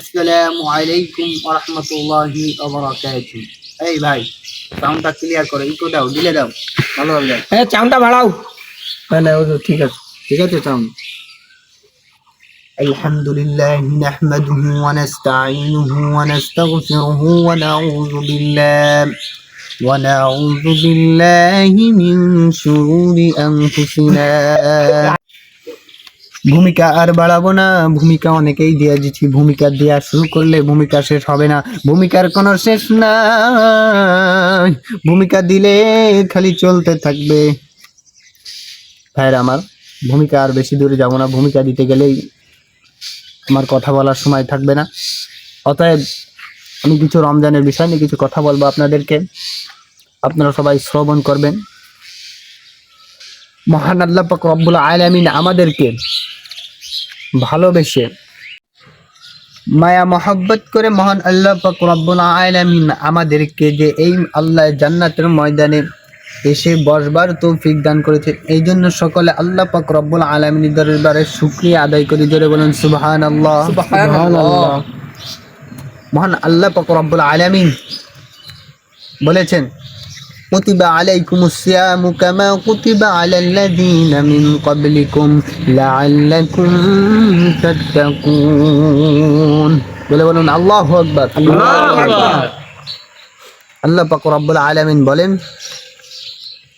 আসসালামু আলাইকুম ওয়া রাহমাতুল্লাহি ওয়া বারাকাতুহু। এই ভাই, সাউন্ডটা ক্লিয়ার করো, ইকো দাও, দিলে দাও, ভালো হবে। হ্যাঁ, সাউন্ডটা বাড়াও। না ও তো ঠিক আছে। ঠিক আছে সাউন্ড। আলহামদুলিল্লাহ নাহমাদুহু ওয়া নাস্তাঈনুহু ওয়া নাস্তাগফিরুহু ওয়া নাউযু বিল্লাহি মিন শুরুরি আনফুসিনা। ভূমিকা আর বাড়াবো না, ভূমিকা অনেকেই দিয়ে দিচ্ছি। ভূমিকা দেওয়া শুরু করলে ভূমিকা শেষ হবে না, ভূমিকার কোনো শেষ নাই। ভূমিকা দিলে খালি চলতে থাকবে। ভাইরা আমার, ভূমিকা আর বেশি দূরে যাব না, ভূমিকা দিতে গেলেই আমার কথা বলার সময় থাকবে না। অতএব আমি কিছু রমজানের বিষয় নিয়ে কিছু কথা বলবো আপনাদেরকে, আপনারা সবাই শ্রবণ করবেন। মহান আল্লাহ পাক রব্বুল আলামিন আমাদেরকে ভালোবেসে মায়া মহব্বত করে মহান আল্লাহ পাক রব্বুল আলামিন আমাদেরকে যে এই আল্লাহ জান্নাতের ময়দানে এসে বসবার তৌফিক দান করেছে, এই জন্য সকলে আল্লাহ পাক রব্বুল আলামিনের দরবারে শুকরিয়া আদায় করি। জোরে বলেন সুবহানাল্লাহ। সুবহানাল্লাহ। মহান আল্লাহ পাক রব্বুল আলামিন বলেছেন, কুতিবা আলাইকুমুস সিয়ামু কামা কুতিবা আলাল্লাযীনা মিন ক্বাবলিকুম লাআল্লাকুম তাত্তাকুন। বলে বলুন আল্লাহু আকবার। আল্লাহু আকবার। আল্লাহ পাক রব্বুল আলামিন বলেন,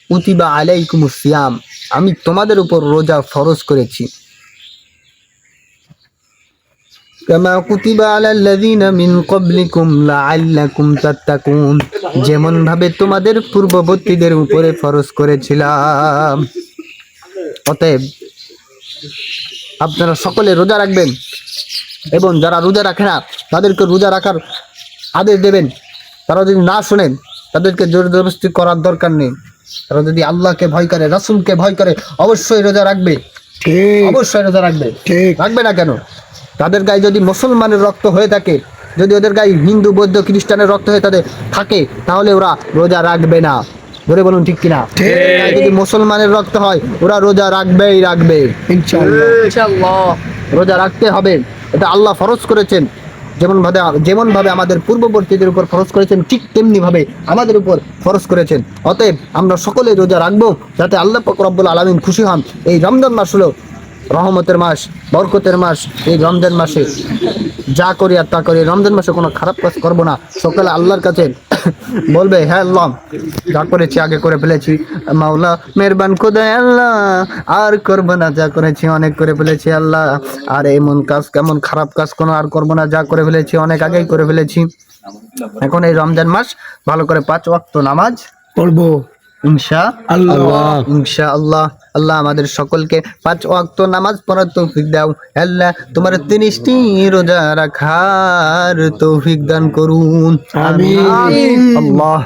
কুতিবা আলাইকুমুস সিয়াম, আমি তোমাদের উপর রোজা ফরজ করেছি। কামা কুতিবা আলাল্লাযীনা মিন ক্বাবলিকুম লাআল্লাকুম তাত্তাকুন, যেমন ভাবে তোমাদের পূর্ববর্তীদের উপরে ফরজ করেছিলাম। অতএব আপনারা সকলে রোজা রাখবেন, এবং যারা রোজা রাখে না তাদেরকে রোজা রাখার আদেশ দেবেন। তারা যদি না শোনেন তাদেরকে জোর জবরদস্তি করার দরকার নেই। তারা যদি আল্লাহকে ভয় করে, রাসূলকে ভয় করে, অবশ্যই রোজা রাখবে। ঠিক, অবশ্যই রোজা রাখবে। ঠিক। রাখবে না কেন? তাদের গায়ে যদি মুসলমানের রক্ত হয়ে থাকে, যদি ওদের গায়ে হিন্দু বৌদ্ধ খ্রিস্টানের রক্ত হয়ে তাদের থাকে, তাহলে ওরা রোজা রাখবে না। ধরে বলুন ঠিক কিনা? গায়ে যদি মুসলমানের রক্ত হয়, ওরা রোজা রাখবেই রাখবে। ইনশাআল্লাহ। রোজা রাখতে হবে, এটা আল্লাহ ফরজ করেছেন। যেমন ভাবে আমাদের পূর্ববর্তীদের উপর ফরজ করেছেন, ঠিক তেমনি ভাবে আমাদের উপর ফরজ করেছেন। অতএব আমরা সকলে রোজা রাখবো, যাতে আল্লাহ পাক রব্বুল আলামিন খুশি হন। এই রমজান মাস হলো রহমতের মাস, বরকতের মাস। এই রমজান মাসে যা করি আর তা করি, রমজান মাসে কোনো খারাপ কাজ করবো না। সকালে আল্লাহর কাছে বলবে, হ্যাঁ আল্লাহ, যা করেছি আগে করে ফেলেছি, মাওলা মেহেরবান খোদা আল্লাহ, আর করবো না, যা করেছি অনেক করে ফেলেছি আল্লাহ, আর এমন কাজ কেমন খারাপ কাজ কোনো আর করবো না, যা করে ফেলেছি অনেক আগেই করে ফেলেছি। এখন এই রমজান মাস ভালো করে 5 ওয়াক্ত নামাজ পড়বো ইনশাআল্লাহ। ইনশাআল্লাহ। আল্লাহ আমাদের সকলকে 5 ওয়াক্ত নামাজ পড়ার তৌফিক দাও। আল্লাহ তোমার 30টি রোজা রাখার তৌফিক দান করুন। আমিন। আল্লাহ।